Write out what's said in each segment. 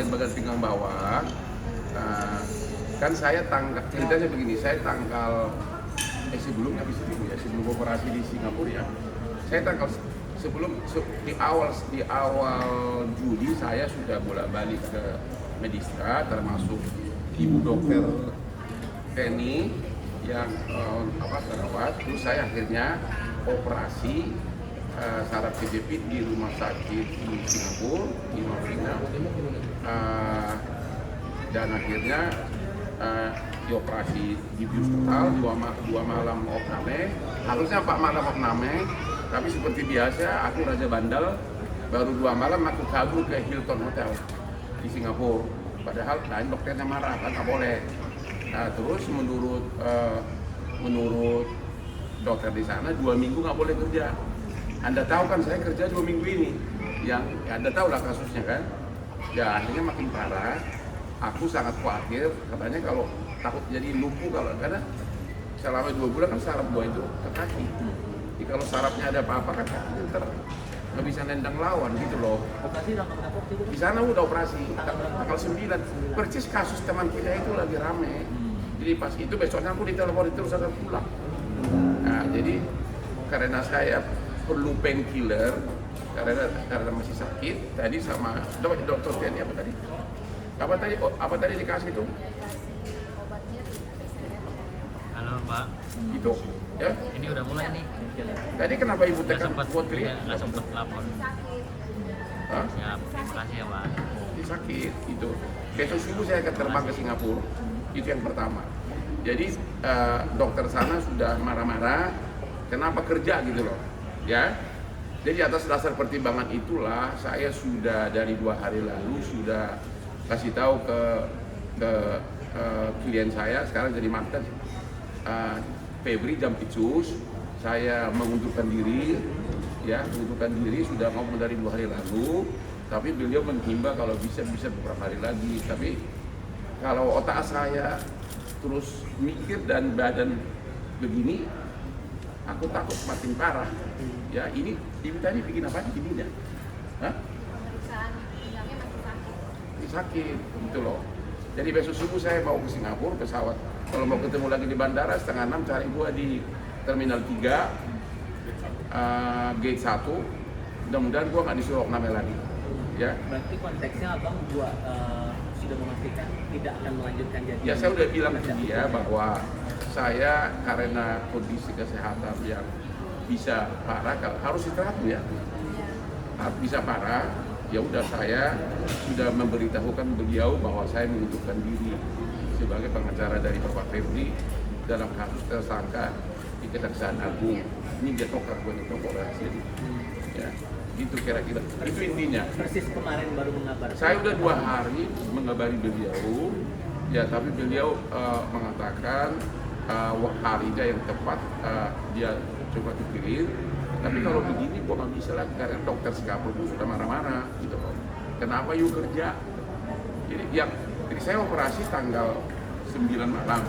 bagian pinggang bawah. Kan saya ceritanya begini, saya sebelum operasi di Singapura ya, saya di awal Juli saya sudah bolak-balik ke Medistra, termasuk ibu dokter Penny yang terawat. Terus saya akhirnya operasi saraf kejepit di rumah sakit di Singapura, di Marina, dan akhirnya dioperasi di bius total 2 malam opname. Harusnya 4 malam opname, tapi seperti biasa aku raja bandel, baru 2 malam aku kabur ke Hilton Hotel di Singapura. Padahal lain dokternya marah, kan nggak boleh. Nah, terus menurut dokter di sana 2 minggu nggak boleh kerja. Anda tahu kan saya kerja 2 minggu ini, yang Anda tahu lah kasusnya kan. Ya akhirnya makin parah. Aku sangat khawatir, katanya kalau takut jadi lumpuh karena selama 2 bulan kan saraf gua itu ke kaki. Jadi kalau sarafnya ada apa-apa kan kakinya nggak bisa nendang lawan gitu loh. Operasi tanggal berapa waktu itu? Di sana udah operasi tanggal 9. Persis kasus teman kita itu lagi rame. Jadi pas itu besoknya aku ditelepon terus ada pulang. Nah jadi karena saya perlu painkiller karena masih sakit, tadi sama dokter Penny apa tadi dikasih itu? Halo Pak, Itu ya. ini udah mulai nih. Tadi kenapa ibu Nggak tekan sempat, buat kriya? nggak sempat lapor. Hah? Siap, terima kasih ya Pak. Ini sakit itu. Besok subuh saya akan terbang ke Singapura. Itu yang pertama. Jadi dokter sana sudah marah-marah. Kenapa kerja gitu loh, ya? Jadi atas dasar pertimbangan itulah saya sudah dari 2 hari lalu sudah kasih tahu ke klien saya sekarang jadi mantan Febri Jampicus, saya mengundurkan diri, ya mengundurkan diri sudah ngomong dari 2 hari lalu, tapi beliau menghimbau kalau bisa beberapa hari lagi. Tapi kalau otak saya terus mikir dan badan begini, aku takut makin parah. Ya ini tadi bikin apa di sininya? Hah? Pemeriksaan pinggangnya masih sakit. Ini sakit gitu loh. Jadi besok subuh saya mau ke Singapura pesawat. Kalau mau ketemu lagi di bandara 5:30 cari gua di Terminal 3 Gate 1. Mudah-mudahan gua nggak disuruh opname lagi. Ya. Berarti konteksnya abang sudah memastikan tidak akan melanjutkan jadi. Ya saya udah bilang ke dia bahwa saya karena kondisi kesehatan yang bisa parah harus istirahat ya. Bisa parah, ya udah saya sudah memberitahukan beliau bahwa saya mengundurkan diri sebagai pengacara dari Bapak Febri dalam kasus tersangka di Kejaksaan Agung. Ini dia tokar gue nih korporasi. Ya, gitu kira-kira. Itu intinya. Persis kemarin baru mengabarkan. Saya udah 2 hari mengabari beliau, ya tapi beliau mengatakan harinya yang tepat dia coba dipikirin. Tapi kalau begini gua nggak bisa lagi karena dokter Singapura pun sudah marah-marah gitu loh. Kenapa yuk kerja? Jadi saya operasi tanggal 9 malam,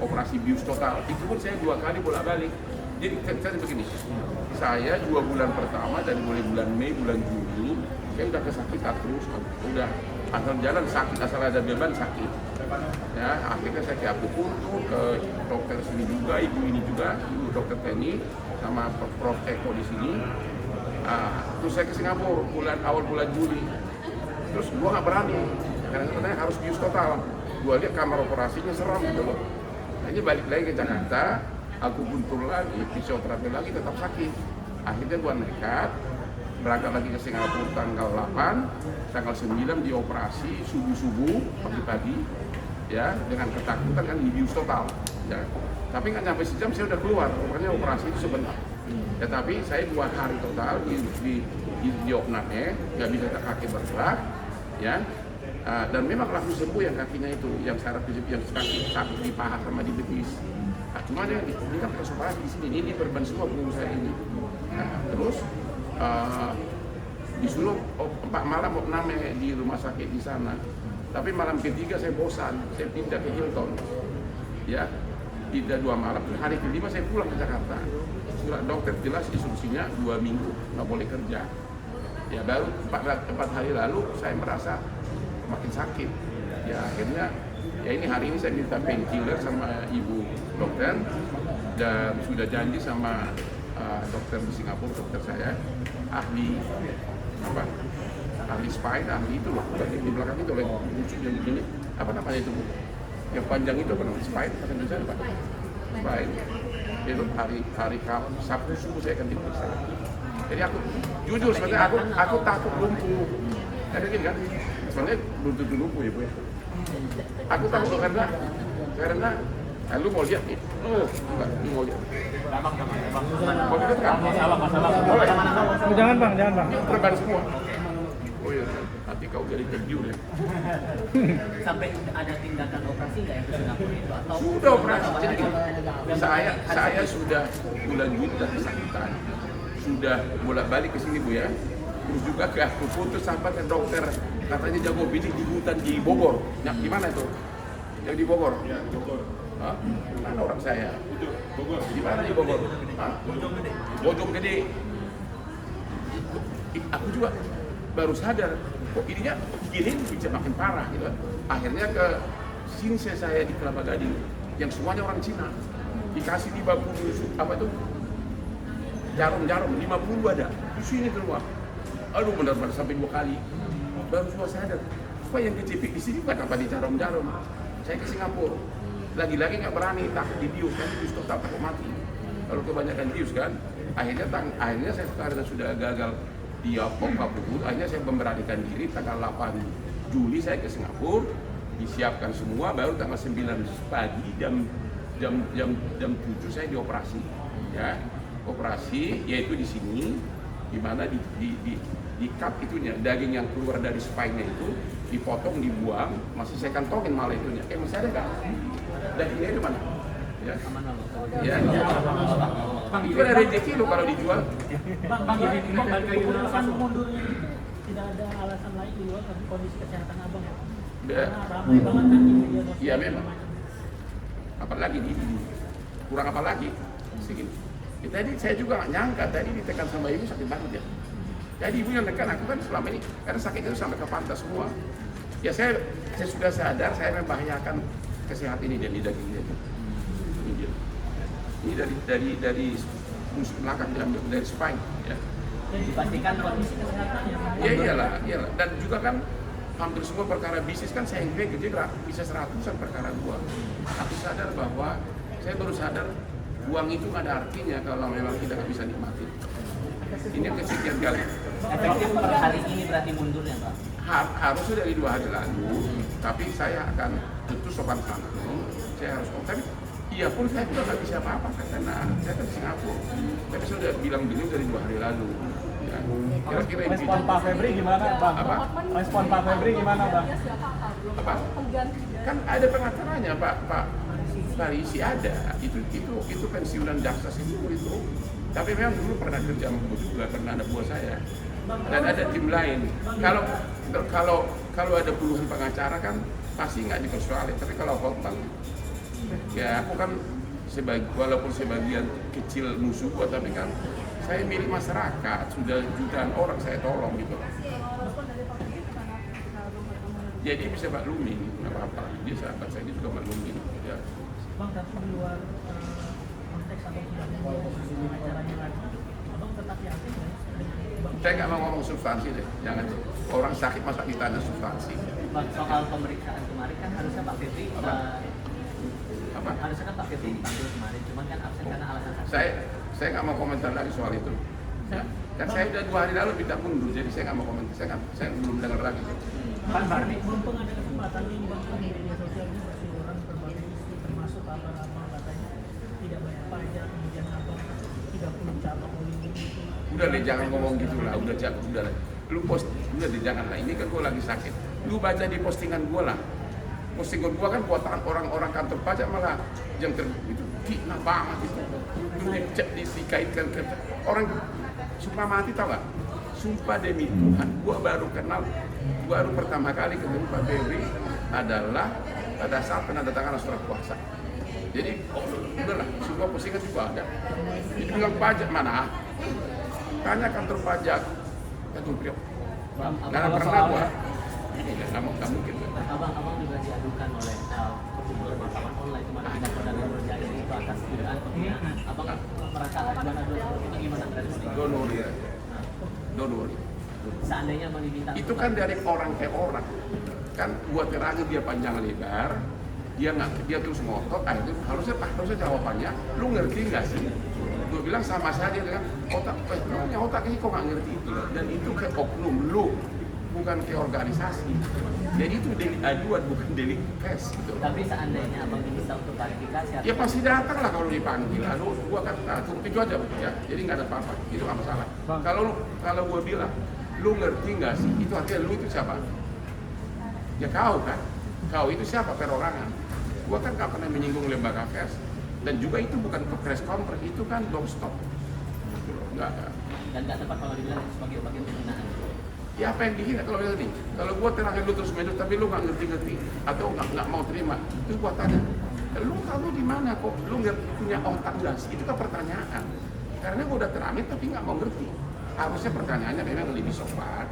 operasi bius total. Itu pun saya 2 kali bolak-balik. Jadi saya begini, saya 2 bulan pertama dari mulai bulan Mei, bulan Juni, saya udah kesakitan terus, udah asal jalan sakit, asal ada beban sakit. Ya, akhirnya saya ke akupuntur, ke dokter sini juga, ibu ini juga, ibu dokter Penny, sama Prof Eko di sini. Terus saya ke Singapura awal bulan Juli. Terus gua nggak berani, karena katanya harus bius total. Gua lihat kamar operasinya seram gitu loh. Nah, ini balik lagi ke Jakarta, aku buntur lagi, fisioterapi lagi, tetap sakit. Akhirnya gua nekat, berangkat lagi ke Singapura tanggal 8, tanggal 9 dioperasi subuh-subuh, pagi-pagi, ya dengan ketakutan kan di bius total. Ya. Tapi nggak sampai sejam saya udah keluar, pokoknya operasi itu sebentar. Ya tapi saya 2 hari total di opname, nggak bisa kaki bergerak, ya. Dan memang langsung sembuh yang kakinya itu, yang saraf yang sakit di paha sama di betis. Nah, cuma ini kan proses operasi di sini, ini berban semua punggung saya ini. Nah, terus disuruh 4 malam opname di rumah sakit di sana. Tapi malam ketiga saya bosan, saya pindah ke Hilton. Ya, tidak 2 malam, hari kelima saya pulang ke Jakarta. Surat dokter jelas instruksinya 2 minggu nggak boleh kerja. Ya baru 4 hari lalu saya merasa makin sakit. Ya akhirnya ya ini hari ini saya minta painkiller sama ibu dokter dan sudah janji sama dokter di Singapura, dokter saya ahli apa? Ahli spine, ahli itu loh, di belakang itu loh, lucu yang begini, apa namanya itu Bu? Yang panjang itu apa namanya? Spine, bahasa Indonesia apa? Spine. Itu hari Sabtu subuh saya akan diperiksa. Jadi aku jujur sebenarnya aku takut lumpuh. Ada gini kan? Sebenarnya belum tentu lumpuh ya Bu ya. Aku takut karena lu mau lihat nih? Enggak, lu mau lihat. Mau lihat kan? Boleh. Jangan bang. Ini perban semua. Oh iya, nanti kau jadi tergiur ya. Sampai ada tindakan operasi nggak yang ke Singapura itu atau Sudah operasi. Jadi saya sudah bulan Juli sudah kesakitan. Sudah bolak-balik ke sini Bu ya. Terus juga aku putus sampai ke dokter katanya jago bidik di hutan di Bogor. Yang di mana itu? Yang di Bogor. Ya, Bogor. Hah? Mana orang saya? Bogor. Di mana di Bogor? Hah? Bojonggede. Aku juga baru sadar kok ininya gini bisa makin parah gitu. Akhirnya ke sini saya di Kelapa Gading yang semuanya orang Cina. Dikasih 50 apa itu? Jarum 50 ada. Di sini keluar. Aduh benar-benar sampai 2 kali. Baru saya sadar. Supaya yang kejepit di sini bukan apa di jarum. Saya ke Singapura. Lagi-lagi nggak berani takut dibius, nanti bius tetap takut mati. Kalau kebanyakan bius kan, akhirnya saya karena sudah gagal di Papua, akhirnya saya memberanikan diri tanggal 8 Juli saya ke Singapura, disiapkan semua, baru tanggal 9 pagi jam 7 saya dioperasi, ya operasi yaitu di sini, di mana di cut itunya daging yang keluar dari spine-nya itu dipotong, dibuang, masih saya kantongin malah itunya. Masih ada nggak? Dagingnya itu mana? Ya. Ya. Bang, Itu ada rezeki lo kalau dijual. Bang, keputusan mundurnya tidak ada alasan lain di luar dari kondisi kesehatan abang ya? Ya. Karena ramai banget kan di media sosial. Iya memang. Apalagi kurang apa lagi? Segini. Tadi saya juga nggak nyangka tadi ditekan sama ibu sakit banget ya. Jadi ibu yang tekan aku kan selama ini karena sakit itu sampai ke pantas semua. Ya saya sudah sadar saya membahayakan kesehatan ini dan di dagingnya. Ini dari musuh belakang diambil dari spine ya. Dan dipastikan kondisi kesehatannya. Ya iyalah. Dan juga kan hampir semua perkara bisnis kan saya yang gede bisa 100-an perkara gua. Aku sadar bahwa saya baru sadar uang itu ada artinya kalau memang kita nggak bisa nikmati. Ini yang kesekian kali. Efektif per hari ini berarti mundurnya Pak? Harusnya dari 2 hari lalu, tapi saya akan tentu sopan santun. Saya harus tapi iya pun saya juga nggak bisa apa-apa karena saya kan di Singapura. Tapi saya sudah bilang dulu dari 2 hari lalu. Ya. Kira-kira itu. Respon Pak Febri gimana bang? Apa? Respon Pak Febri gimana bang? Apa? Kan ada pengacaranya Pak Farisi ada. Itu pensiunan jaksa itu. Tapi memang dulu pernah kerja sama gue juga, pernah ada buah saya. Dan ada tim lain. Kalau ada puluhan pengacara kan pasti nggak dipersoalin. Tapi kalau Hotman, ya aku kan walaupun sebagian kecil musuh gua, tapi kan saya milik masyarakat, sudah jutaan orang saya tolong gitu. Jadi bisa maklumi, nggak apa-apa. Dia sahabat saya juga maklumi. Ya. Bang, tapi di luar konteks atau tidak mau acaranya lagi, abang tetap yakin ya? Saya nggak mau ngomong substansi deh, jangan. Orang sakit masa ditanya substansi. Bang, soal pemeriksaan kemarin kan harusnya Pak Febri Apa? harusnya kan Pak Febri dipanggil kemarin, cuman kan absen karena alasan sakit. Saya nggak mau komentar lagi soal itu. Ya. Dan saya udah 2 hari lalu minta mundur, jadi saya nggak mau komentar. Saya belum dengar lagi. Bang, mumpung ada kesempatan ini Bang, di media sosial ini berseliweran berbagai isu termasuk apa-apa katanya tidak bayar pajak, kemudian abang 30 cabang Olimpik itu. Udah deh jangan ngomong gitu lah, udah lah. Lu post, udah deh jangan lah. Ini kan gua lagi sakit. Lu baca di postingan gua lah. Postingan gua kan buatan orang-orang kantor pajak malah yang itu fitnah banget itu. Lu dikaitkan ke orang sumpah mati tau gak? Sumpah demi Tuhan, gua baru pertama kali ketemu Pak Febri adalah pada saat penandatanganan surat kuasa. Jadi, udahlah, semua postingan juga ada. Jadi bilang pajak mana? Tanya kantor pajak, kantor Priok. Nggak pernah gua. Iya, nggak mungkin. Abang juga diadukan oleh perkumpulan wartawan online kemarin di Polda Metro Jaya itu atas dugaan penghinaan. Abang merasa aduan seperti itu gimana dari sini? Don't worry. Seandainya abang diminta Itu kan dari orang ke orang. Kan buat terangin dia panjang lebar, dia terus ngotot, itu harusnya jawabannya, lu ngerti nggak sih? Gue bilang sama saja dengan otak, lu punya otak ini kok nggak ngerti itu? Dan itu ke oknum lu, bukan ke organisasi. Jadi itu delik aduan, bukan delik pes gitu. Tapi seandainya abang diminta untuk klarifikasi, Ya pasti datang lah kalau dipanggil. Lalu gua kan tunggu itu aja ya. Jadi nggak ada apa-apa. Itu nggak masalah. Kalau gua bilang, lu ngerti nggak sih? Itu artinya lu itu siapa? Ya kau kan. Kau itu siapa? Perorangan. Gua kan nggak pernah menyinggung lembaga pers. Dan juga itu bukan ke press conference, itu kan doorstop. Nggak. dan nggak tepat kalau dibilang sebagai bagian penghinaan. Ya apa yang dihina kalau bilang nih? Kalau gua terangin lu terus menerus tapi lu nggak ngerti atau nggak mau terima, itu gua tanya, lu tahu di mana kok? Lu nggak punya otak nggak sih? Itu kan pertanyaan. Karena gua udah terangin tapi nggak mau ngerti. Harusnya pertanyaannya memang lebih sopan.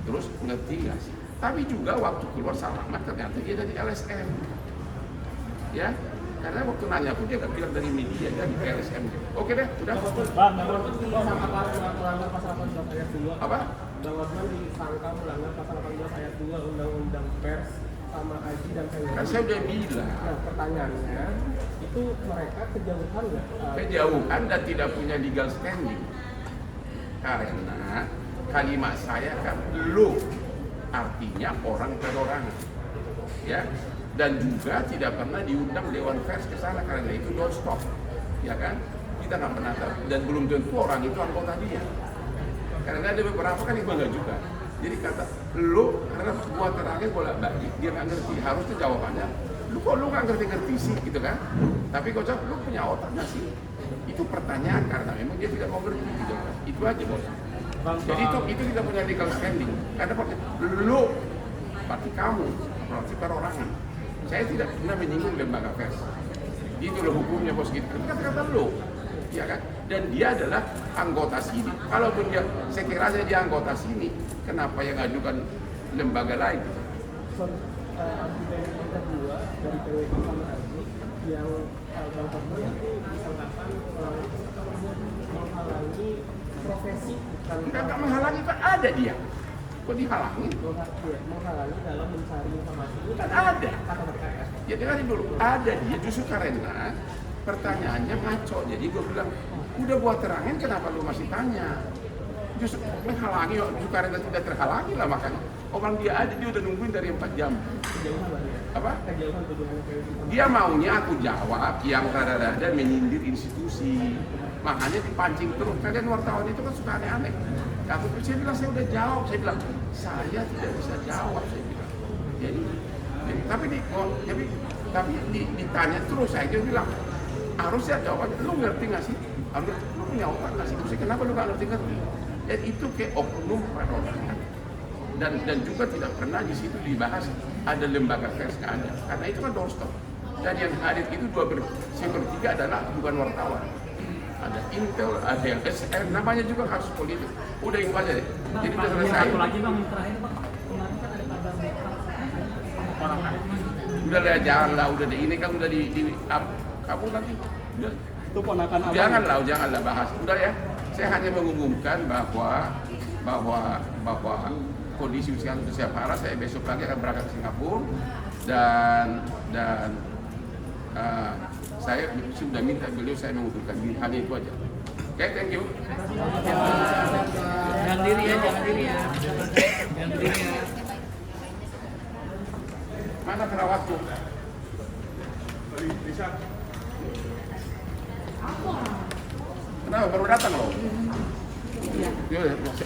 Terus ngerti nggak sih? Tapi juga waktu keluar Salamat ternyata dia dari LSM. Ya, karena waktu nanya pun dia nggak bilang dari media, dari LSM. Oke deh, udah. Bang, apa melanggar pasal 18 ayat 2? Apa? Bang Osman disangka melanggar pasal 18 ayat 2 Undang-Undang Pers sama Haji dan Pengurus. Kan saya udah bilang. Nah, pertanyaannya, itu mereka kejauhan nggak? Kejauhan dan tidak punya legal standing. Karena kalimat saya kan lu artinya orang perorangan. Ya. Dan juga tidak pernah diundang Dewan Pers ke sana karena itu doorstop. Ya kan? Kita nggak pernah tahu dan belum tentu orang itu anggota dia. Karena ada beberapa kan yang bangga juga. Jadi kata lu karena gua terangin bolak-balik dia nggak ngerti. Harusnya jawabannya lu nggak ngerti sih gitu kan. Tapi kau jawab lu punya otak nggak sih? Itu pertanyaan karena memang dia tidak mau ngerti gitu kan. Itu aja bos. Jadi itu kita punya legal standing. Karena lu parti kamu, parti perorangan. Saya tidak pernah menyinggung lembaga pers. Itu loh hukumnya bos gitu. Kan kata-kata lu, ya kan? Dan dia adalah anggota sini. Kalaupun dia, saya kira saja dia anggota sini, kenapa yang ajukan lembaga lain? Argumen yang kedua dari PWI sama Haji yang Bang Osman itu disangkakan menghalangi profesi bukan Enggak menghalangi, kan ada dia. Kok dihalangi? menghalangi dalam mencari informasi ini Kan ada. kata mereka ya. Ya dengarin dulu, ada dia justru karena pertanyaannya ngaco. Jadi gue bilang, udah buat terangin kenapa lu masih tanya? Justru menghalangi, justru karena tidak terhalangi lah makanya. Orang dia ada, dia udah nungguin dari 4 jam. Kejauhan lah ya. Apa? Kejauhan tuduhan PWI. Dia maunya aku jawab yang rada-rada menyindir institusi. Makanya dipancing terus. Kalian wartawan itu kan suka aneh-aneh. Saya bilang saya udah jawab. Saya bilang saya tidak bisa jawab. Saya bilang. Jadi tapi ditanya terus. Saya bilang harusnya jawabannya. Lu ngerti nggak sih? Lu punya otak nggak sih? Terus kenapa lu nggak ngerti? Dan itu ke oknum perorangan. Dan juga tidak pernah di situ dibahas ada lembaga pers nggak ada. Karena itu kan doorstop. Dan yang hadir itu 2/3 adalah bukan wartawan. Ada Intel, ada yang SM, namanya juga kasus politik. Udah itu aja deh. Jadi udah selesai. Satu lagi bang, yang terakhir bang, kemarin kan ada kabar orang Udah deh, jangan lah, udah deh. Ini kan udah di kamu nanti. Udah. Itu ponakan abang. Janganlah bahas. Udah ya. Saya hanya mengumumkan bahwa kondisi usia Indonesia parah. Saya besok lagi akan berangkat ke Singapura dan saya sudah minta beliau saya mengundurkan diri, hanya itu aja. Oke, thank you. jangan diri ya. Mana perawatku? Kenapa baru datang loh? Iya.